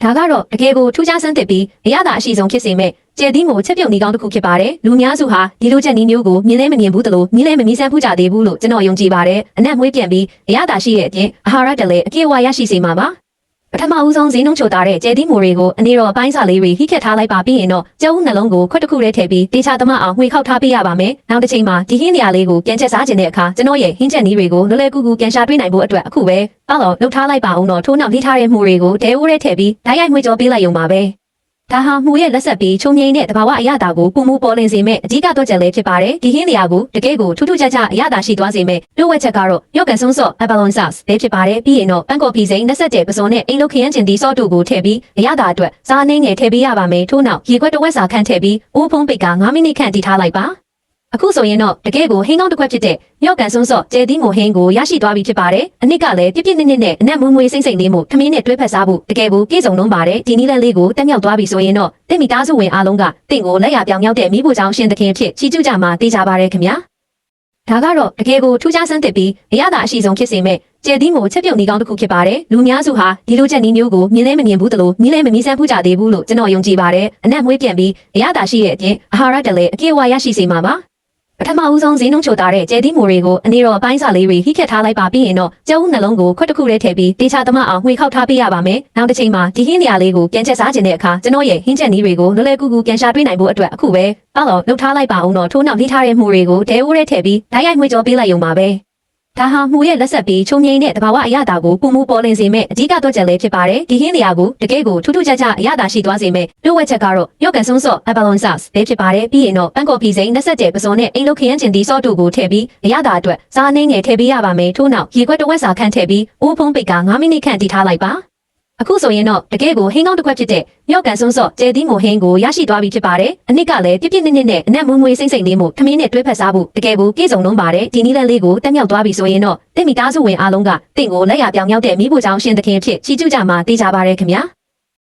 ဒါကတော့တကယ်ကိုထူးခြားဆန်းသစ်ပြီးအရသာအရှိဆုံးဖြစ်စေမဲ့ကျဲသီးမိုချက်ပြုတ်နေကောင်းတစ်ခုဖြစ်ပါတယ်လူများစုဟာဒီလိုချက်နီးမျိုးကိုမြင်လဲမမြင်ဘူးတလို့မြင်လဲမမြင်ဆန်းဘူးကြသေးဘူးလို့ကျွန်တော်ယုံကြည်ပါတယ်အနက်မွေးပြန်ပြီးအရသာရှိတဲ့အပြင်အာဟာရတလည်းအပြည့်အဝရရှိစေမှာပါပထမဦးဆုံးဈေးနှုန်းချိုတာတဲ့ကျဲသီးမိုတွေကိုအနေတော်အပိုင်းစာလေးတွေဟိခက်ထားလိုက်ပါပြီးရင်တော့ကျဲဦးနှလုံးကိုခွက်တစ်ခုလေးထည့်ပြီးတေချာသမအောင်မှွေခောက်ထားပေးရပါမယ်နောက်တစ်ချိန်မှာဒီဟင်းနေရာလေးကိုပြန်ချက်စားခြင်းတဲ့အခါကျွန်တော်ရဲ့ဟင်းချက်နီးတွေကိုလွယ်လွယ်ကူကူပြန်ရှာတွေ့နိုင်ဖို့အတွက်အခုပဲအောက်တော့လှုပ်ထားလိုက်ပါအောင်တော့ထိုးနောက်လှိထားတဲ့မှုတွေကိုဒဲဦးရဲထည့်ပြီးဓာတ်ရိုက်မှွေကြောပေးလိုက်ရုံပါပဲဒါဟာမှုရဲ့လက်ဆက်ပြီးချုံငိမ့်တဲ့တဘာဝအရသာကိုပုံမှုပေါ်လင်းစေမဲ့အဓိကတော့ချက်လေးဖြစ်ပါတယ်ဒီဟင်းနေရာကိုတကယ်ကိုထူးထူးခြားခြားအရသာရှိသွားစေမဲ့လိုဝက်ချက်ကတော့ရော့ကန်ဆွန်းဆော့အဘလွန်ဆော့လေးဖြစ်ပါတယ်ပြီးရင်တော့ပန်းကော်ဖီစိမ်း27ပစုံနဲ့အိမ်လုခရမ်းကျင်ဒီဆော့တို့ကိုထည့်ပြီးအရသာအတွက်စားနှင်းငယ်ထည့်ပေးရပါမယ်ထို့နောက်ရေခွက်တစ်ဝက်စာခန့်ထည့်ပြီးအိုးဖုံးပိတ်က9မိနစ်ခန့်တည်ထားလိုက်ပါအခုဆိုရင်တော့တကယ်ကိုဟင်းကောင်းတစ်ခွက်ဖြစ်တဲ့မြောက်ကန်ဆွန်းဆော့ကျဲသီးမိုဟင်းကိုရရှိသွားပြီဖြစ်ပါတယ်အနစ်ကလည်းပြည့်ပြည့်နစ်နစ်နဲ့အနက်မွေးမွေးစိမ့်စိမ့်လေးမို့ခမင်းနဲ့တွဲဖက်စားဖို့တကယ်ကိုပြည့်စုံလုံးပါတယ်ဒီနည်းလမ်းလေးကိုတက်မြောက်သွားပြီဆိုရင်တော့တင့်မိသားစုဝင်အားလုံးကတင့်ကိုလက်ရပြောင်မြောက်တဲ့မိဖို့ကြောင့်ရှင်သခင်ဖြစ်ချီးကျူးကြမှာတေးကြပါတယ်ခင်ဗျာဒါကတော့တကယ်ကိုထူးခြားဆန်းသစ်ပြီးအရသာအရှိဆုံးဖြစ်စေမဲ့ကျဲသီးမိုချက်ပြုတ်နေကောင်းတစ်ခုဖြစ်ပါတယ်လူများစုဟာဒီလိုချက်နီးမျိုးကိုမြင်လဲမမြင်ဘူးတလို့မြင်လဲမမြင်ဆန်းဘူးကြသေးဘူးလို့ကျွန်တော်ယုံကြည်ပါတယ်အနက်မွေးပြန်ပြီးအရသာရှိတဲ့အပြင်အာဟာရတလည်းအပြည့်အဝရရှိစေမှာပါပထမဦးဆုံးဈေးနှုန်းချိုတာတဲ့ကျဲသီးမိုတွေကိုအနေတော်အပိုင်းစာလေးတွေဟိခက်ထားလိုက်ပါပြီးရင်တော့ကျဲဦးနှလုံးကိုခွက်တစ်ခုလေးထည့်ပြီးတေချာသမအောင်မှွေခောက်ထားပေးရပါမယ်နောက်တစ်ချိန်မှာဒီဟင်းနေရာလေးကိုပြန်ချက်စားခြင်းတဲ့အခါကျွန်တော်ရဲ့ဟင်းချက်နီးတွေကိုလွယ်လွယ်ကူကူပြန်ရှာတွေ့နိုင်ဖို့အတွက်အခုပဲအောက်တော့လှုပ်ထားလိုက်ပါအောင်တော့ထိုးနောက်လှိထားတဲ့မှုတွေကိုဒဲဦးရဲထည့်ပြီးဓာတ်ရိုက်မှွေကြောပေးလိုက်ရုံပါပဲဒါဟာမှုရဲ့လက်ဆက်ပြီးချုံငိမ့်တဲ့တဘာဝအရသာကိုပုံမှုပေါ်လင်းစေမဲ့အဓိကတော့ချက်လေးဖြစ်ပါတယ်ဒီဟင်းနေရာကိုတကယ်ကိုထူးထူးခြားခြားအရသာရှိသွားစေမဲ့လိုဝက်ချက်ကတော့ရော့ကန်ဆွန်းဆော့အဘလွန်ဆော့လေးဖြစ်ပါတယ်ပြီးရင်တော့ပန်းကော်ဖီစိမ်း27ပစုံနဲ့အိမ်လုခရမ်းကျင်ဒီဆော့တို့ကိုထည့်ပြီးအရသာအတွက်စားနှင်းငယ်ထည့်ပေးရပါမယ်ထို့နောက်ရေခွက်တစ်ဝက်စာခန့်ထည့်ပြီးအိုးဖုံးပိတ်က9မိနစ်ခန့်တည်ထားလိုက်ပါအခုဆိုရင်တော့တကယ်ကိုဟင်းကောင်းတစ်ခွက်ဖြစ်တဲ့မြောက်ကန်ဆွန်းဆော့ကျဲသီးမိုဟင်းကိုရရှိသွားပြီဖြစ်ပါတယ်အနစ်ကလည်းပြည့်ပြည့်နစ်နစ်နဲ့အနက်မွေးမွေးစိမ့်စိမ့်လေးမို့ခမင်းနဲ့တွဲဖက်စားဖို့တကယ်ကိုပြည့်စုံလုံးပါတယ်ဒီနည်းလမ်းလေးကိုတက်မြောက်သွားပြီဆိုရင်တော့တင့်မိသားစုဝင်အားလုံးကတင့်ကိုလက်ရပြောင်မြောက်တဲ့မိဖို့ကြောင့်ရှင်သခင်ဖြစ်ချီးကျူးကြမှာတေးကြပါတယ်ခင်ဗျာ